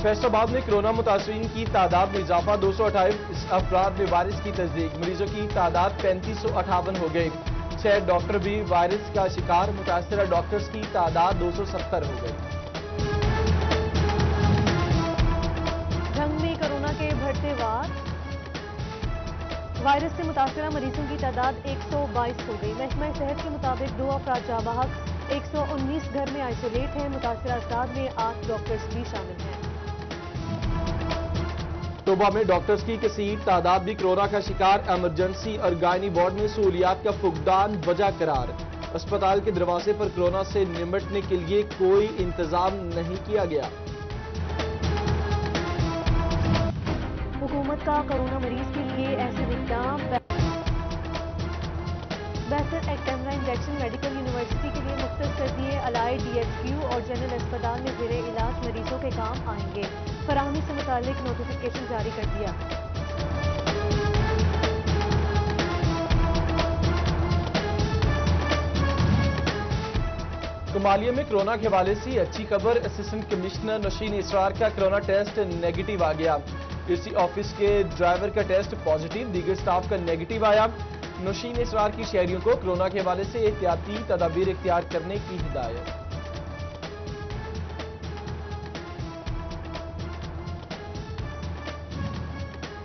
فیصل آباد میں کورونا متاثرین کی تعداد میں اضافہ 228 افراد میں وائرس کی تصدیق مریضوں کی تعداد 3558 ہو گئی 6 ڈاکٹر بھی وائرس کا شکار متاثرہ ڈاکٹرز کی تعداد 270 ہو گئی جنگ میں کورونا کے بڑھتے وائرس سے متاثرہ مریضوں کی تعداد 122 ہو گئی محکمہ صحت کے مطابق 2 افراد جاں بحق 119 گھر میں آئسولیٹ ہیں متاثرہ افراد میں 8 ڈاکٹرز بھی شامل ہیں طوبہ میں ڈاکٹرز کی کثیر تعداد بھی کورونا کا شکار ایمرجنسی اور گائنی وارڈ میں سہولیات کا فقدان وجہ قرار اسپتال کے دروازے پر کورونا سے نمٹنے کے لیے کوئی انتظام نہیں کیا گیا حکومت کا کورونا مریض کے لیے ایسے اقدام بہتر کیمرہ انجیکشن میڈیکل یونیورسٹی کے لیے مختص کر دیے علائے ڈی ایچ کیو اور جنرل اسپتال میں زیر علاج مریضوں کے کام آئیں گے فراہمی سے متعلق نوٹیفیکیشن جاری کر دیا کمالیہ میں کورونا کے حوالے سے اچھی خبر اسسٹنٹ کمشنر نوشین اسرار کا کورونا ٹیسٹ نیگیٹو آ گیا اسی آفس کے ڈرائیور کا ٹیسٹ پازیٹیو دیگر سٹاف کا نیگیٹو آیا نوشین اسرار کی شہریوں کو کورونا کے حوالے سے احتیاطی تدابیر اختیار کرنے کی ہدایت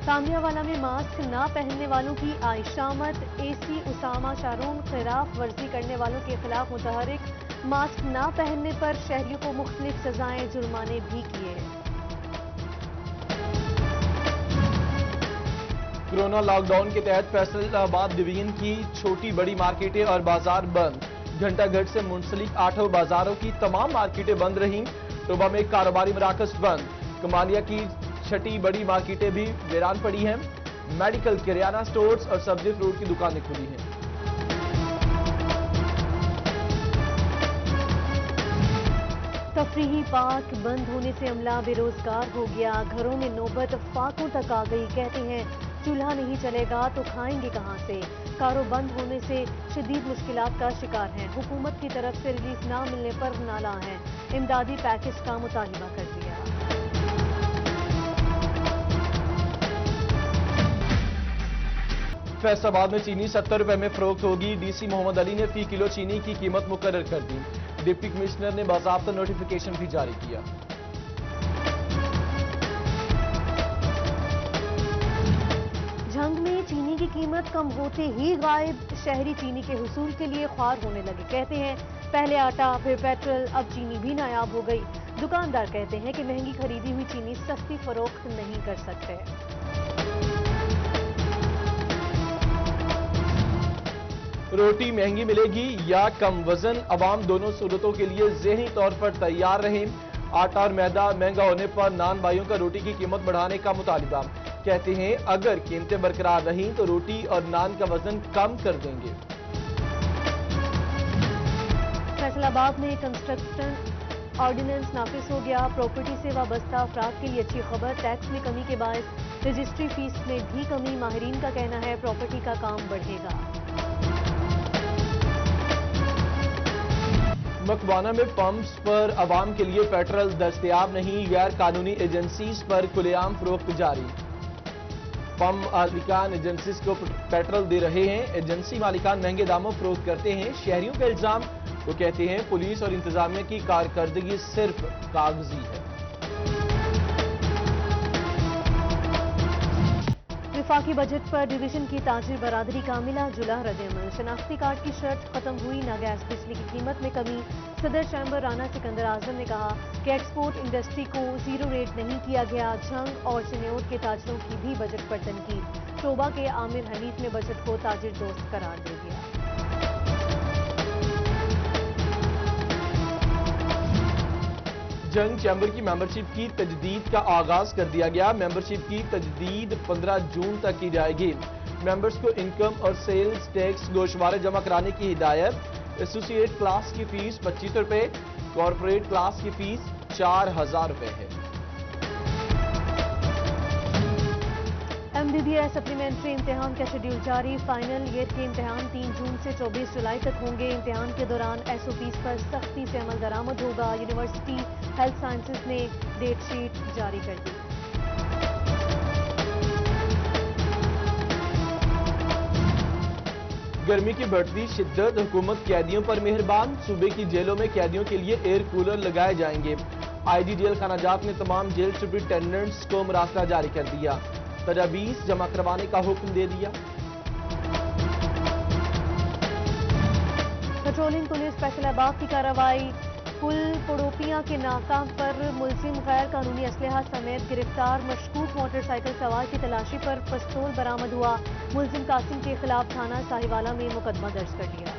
سامیہ والا میں ماسک نہ پہننے والوں کی آئی شامت اے سی اسامہ شارون خلاف ورزی کرنے والوں کے خلاف متحرک ماسک نہ پہننے پر شہریوں کو مختلف سزائیں جرمانے بھی کیے کورونا لاک ڈاؤن کے تحت فیصل آباد ڈویژن کی چھوٹی بڑی مارکیٹیں اور بازار بند گھنٹہ گھر سے منسلک 8 بازاروں کی تمام مارکیٹیں بند رہیں طوبہ میں کاروباری مراکز بند کمالیہ کی چھٹی بڑی مارکیٹیں بھی ویران پڑی ہیں میڈیکل کریانہ سٹورز اور سبزی فروٹ کی دکانیں کھلی ہیں تفریحی پارک بند ہونے سے عملہ بے روزگار ہو گیا گھروں میں نوبت فاقوں تک آ گئی کہتے ہیں چولہا نہیں چلے گا تو کھائیں گے کہاں سے کاروں بند ہونے سے شدید مشکلات کا شکار ہیں حکومت کی طرف سے ریلیف نہ ملنے پر نالاں ہیں امدادی پیکج کا مطالبہ کر دیا فیصل آباد میں چینی 70 روپے میں فروخت ہوگی ڈی سی محمد علی نے فی کلو چینی کی قیمت مقرر کر دی ڈپٹی کمشنر نے باضابطہ نوٹیفیکیشن بھی جاری کیا جنگ میں چینی کی قیمت کم ہوتے ہی غائب شہری چینی کے حصول کے لیے خوار ہونے لگے کہتے ہیں پہلے آٹا پھر پیٹرول اب چینی بھی نایاب ہو گئی دکاندار کہتے ہیں کہ مہنگی خریدی ہوئی چینی سستی فروخت نہیں کر سکتے روٹی مہنگی ملے گی یا کم وزن عوام دونوں صورتوں کے لیے ذہنی طور پر تیار رہیں آٹا اور میدا مہنگا ہونے پر نان بھائیوں کا روٹی کی قیمت بڑھانے کا مطالبہ کہتے ہیں اگر قیمتیں برقرار رہیں تو روٹی اور نان کا وزن کم کر دیں گے فیصل آباد میں کنسٹرکشن آرڈیننس نافذ ہو گیا پراپرٹی سے وابستہ افراد کے لیے اچھی خبر ٹیکس میں کمی کے باعث رجسٹری فیس میں بھی کمی ماہرین کا کہنا ہے پراپرٹی کا کام بڑھے گا مکوانا میں پمپس پر عوام کے لیے پیٹرول دستیاب نہیں غیر قانونی ایجنسیز پر کھلے عام فروخت جاری پمپ مالکان ایجنسیز کو پیٹرول دے رہے ہیں ایجنسی مالکان مہنگے داموں فروخت کرتے ہیں شہریوں کا الزام وہ کہتے ہیں پولیس اور انتظامیہ کی کارکردگی صرف کاغذی ہے وفاقی بجٹ پر ڈویژن کی تاجر برادری کا ملا جلا رد عمل شناختی کارڈ کی شرط ختم ہوئی نہ گیس بجلی کی قیمت میں کمی صدر چیمبر رانا سکندر اعظم نے کہا کہ ایکسپورٹ انڈسٹری کو زیرو ریٹ نہیں کیا گیا جھنگ اور چنیوٹ کے تاجروں کی بھی بجٹ پر تنقید طوبہ کے عامر حنیف نے بجٹ کو تاجر دوست قرار دے دیا جنگ چیمبر کی ممبرشپ کی تجدید کا آغاز کر دیا گیا ممبرشپ کی تجدید 15 جون تک کی جائے گی ممبرز کو انکم اور سیلز ٹیکس گوشوارے جمع کرانے کی ہدایت ایسوسیٹ کلاس کی فیس 25 روپے کارپوریٹ کلاس کی فیس 4000 روپے ہے MBBS सप्लीमेंट्री इम्तिहान का शेड्यूल जारी। फाइनल ईयर के इम्तिहान 3 जून से 24 जुलाई तक होंगे। इम्तिहान के दौरान SOPs पर सख्ती से अमल दरामद होगा। यूनिवर्सिटी हेल्थ साइंसेज ने डेट शीट जारी कर दी। गर्मी की बढ़ती शिद्दत, हुकूमत कैदियों पर मेहरबान। सूबे की जेलों में कैदियों के लिए एयर कूलर लगाए जाएंगे। IG जेल खानाजात ने तमाम जेल सुपरिटेंडेंट्स को मरासला जारी कर दिया। तजावीज़ जमा करवाने का हुक्म दे दिया। पेट्रोलिंग पुलिस फैसलाबाद की कार्रवाई। पुल पड़ोपियां के नाका पर मुलजिम गैर कानूनी असलहा समेत गिरफ्तार। मशकूक मोटरसाइकिल सवार की तलाशी पर पिस्तौल बरामद हुआ। मुलजिम कासिम के खिलाफ थाना साहिवाला में मुकदमा दर्ज कर लिया।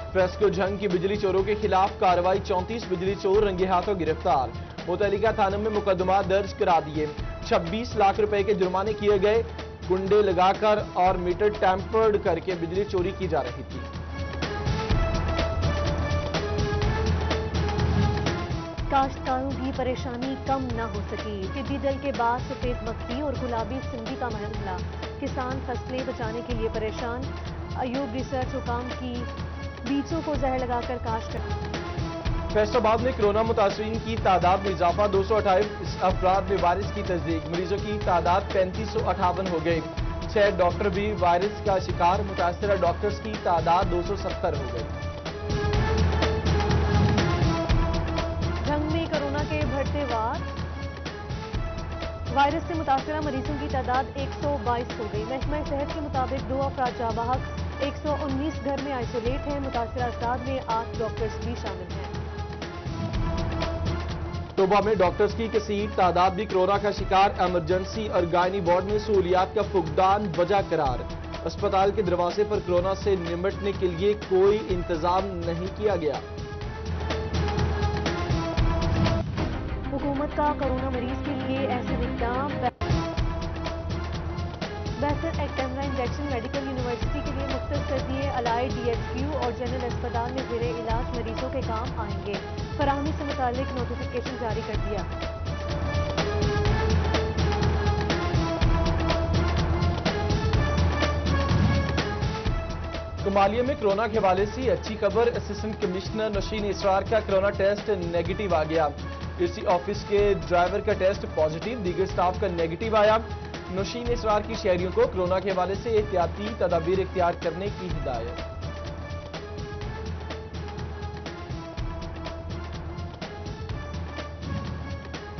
फेस्को जंग की बिजली चोरों के खिलाफ कार्रवाई। 34 बिजली चोर रंगे हाथों गिरफ्तार। मुतल्लिका थाने में मुकदमा दर्ज करा दिए। 26 लाख रुपए के जुर्माने किए गए। कुंडे लगाकर और मीटर टैंपर्ड करके बिजली चोरी की जा रही थी। काश्तकारों की परेशानी कम न हो सकी। टिड्डी दल के बाद सफेद मक्खी और गुलाबी सिंधी का हमला। किसान फसलें बचाने के लिए परेशान। अयूब रिसर्च हुकाम की बीजों को जहर लगाकर काश्त कर। फैसलाबाद में कोरोना मुतासरीन की तादाद में इजाफा। 228 अफराद में वायरस की तस्दीक। मरीजों की तादाद 3558 हो गई। 6 डॉक्टर भी वायरस का शिकार। मुतासरा डॉक्टर्स की तादाद 270 हो गई। जंग में कोरोना के बढ़ते वार। वायरस से मुतासरा मरीजों की तादाद 122 हो गई। महकमा सेहत के मुताबिक 2 अफराद जाबाहक, 119 घर में आइसोलेट हैं। मुतासरा अफराद में 8 डॉक्टर्स भी शामिल हैं। तोबा में डॉक्टर्स की कसीर तादाद भी कोरोना का शिकार। इमरजेंसी और गायनी वार्ड में सहूलियात का फुकदान वजह करार। अस्पताल के दरवाजे पर कोरोना से निपटने के लिए कोई इंतजाम नहीं किया गया। हुकूमत का कोरोना मरीज के लिए ऐसे इकदाम। बेहतर एक्टेमरा इंजेक्शन मेडिकल यूनिवर्सिटी के लिए मुख्तस कर दिए। अलाइड DHQ और जनरल अस्पताल में जेरे इलाज मरीजों के काम आएंगे। फराहमी से मुतालिक नोटिफिकेशन जारी कर दिया। कमालिया में कोरोना के हवाले से अच्छी खबर। असिस्टेंट कमिश्नर नौशीन इसरार का कोरोना टेस्ट नेगेटिव आ गया। इसी ऑफिस के ड्राइवर का टेस्ट पॉजिटिव, दीगर स्टाफ का नेगेटिव आया। नौशीन इसरार की शहरियों को कोरोना के हवाले से एहतियाती तदाबीर इख्तियार करने की हिदायत।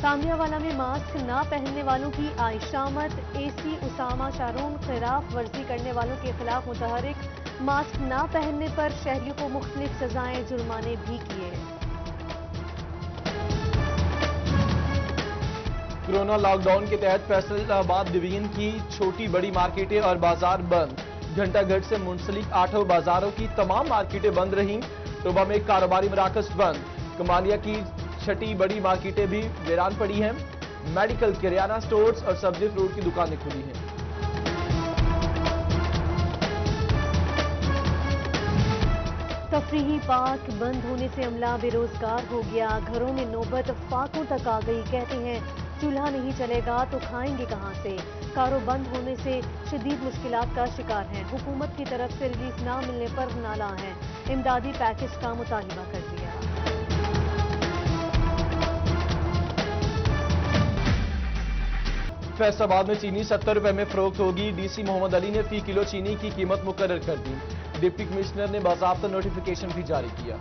तामियावाला में मास्क ना पहनने वालों की आयशामत। AC उसामा शारून खिलाफ वर्जी करने वालों के खिलाफ मुतहरिक। मास्क ना पहनने पर शहरियों को मुख्तलिफ सजाएं, जुर्माने भी किए। कोरोना लॉकडाउन के तहत फैसलाबाद डिवीजन की छोटी बड़ी मार्केटें और बाजार बंद। घंटाघर से मुंसलिक 8 बाजारों की तमाम मार्केटें बंद रहीं। तोबा में कारोबारी मराकज बंद। कमालिया की छठी बड़ी मार्केटें भी वीरान पड़ी हैं। मेडिकल, किराना स्टोर्स और सब्जी फ्रूट की दुकानें खुली हैं। तफरीही पार्क बंद होने से अमला बेरोजगार हो गया। घरों में नौबत फाकों तक आ गई। कहते हैं चूल्हा नहीं चलेगा तो खाएंगे कहां से। कारों बंद होने से शदीद मुश्किलात का शिकार हैं। हुकूमत की तरफ से रिलीफ ना मिलने पर नाला हैं। इमदादी पैकेज का मुतालबा कर दिया। फैसलाबाद में चीनी 70 रुपए में फरोख्त होगी। DC मोहम्मद अली ने फी किलो चीनी की कीमत मुकर्रर कर दी। डिप्टी कमिश्नर ने बाज़ाब्ता नोटिफिकेशन भी जारी किया।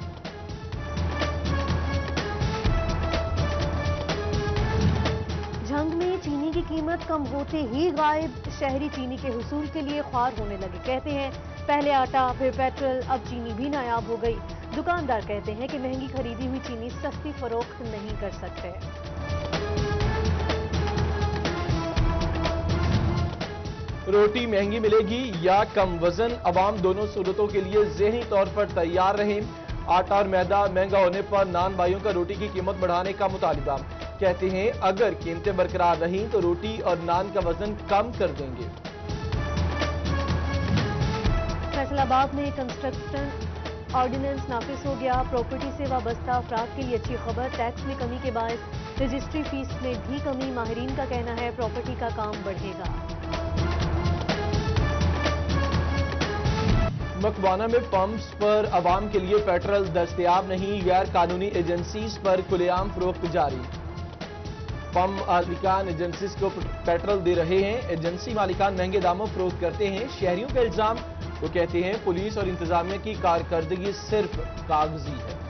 जंग में चीनी की कीमत कम होते ही गायब। शहरी चीनी के हुसूल के लिए ख्वार होने लगे। कहते हैं पहले आटा फिर पेट्रोल, अब चीनी भी नायाब हो गई। दुकानदार कहते हैं कि महंगी खरीदी हुई चीनी सस्ती फरोख्त नहीं कर सकते। रोटी महंगी मिलेगी या कम वजन, अवाम दोनों सूरतों के लिए ज़हनी तौर पर तैयार रहें। आटा और मैदा महंगा होने पर नान भाइयों का रोटी की कीमत बढ़ाने का मुतालिबा। कहते हैं अगर कीमतें बरकरार रहीं तो रोटी और नान का वजन कम कर देंगे। फैसलाबाद में कंस्ट्रक्शन ऑर्डिनेंस नाफिज हो गया। प्रॉपर्टी से वाबस्ता अफराद के लिए अच्छी खबर। टैक्स में कमी के बायस रजिस्ट्री फीस में भी कमी, माहिरीन का कहना है प्रॉपर्टी का काम बढ़ेगा। मकवाना में पंप्स पर आवाम के लिए पेट्रोल दस्तयाब नहीं, गैर कानूनी एजेंसीज पर खुलेआम फरोख्त जारी। पंप मालिकान एजेंसीज को पेट्रोल दे रहे हैं, एजेंसी मालिकान महंगे दामों फरोख्त करते हैं। शहरियों का इल्जाम, वो कहते हैं पुलिस और इंतजामिया की कारकर्दगी सिर्फ कागजी है।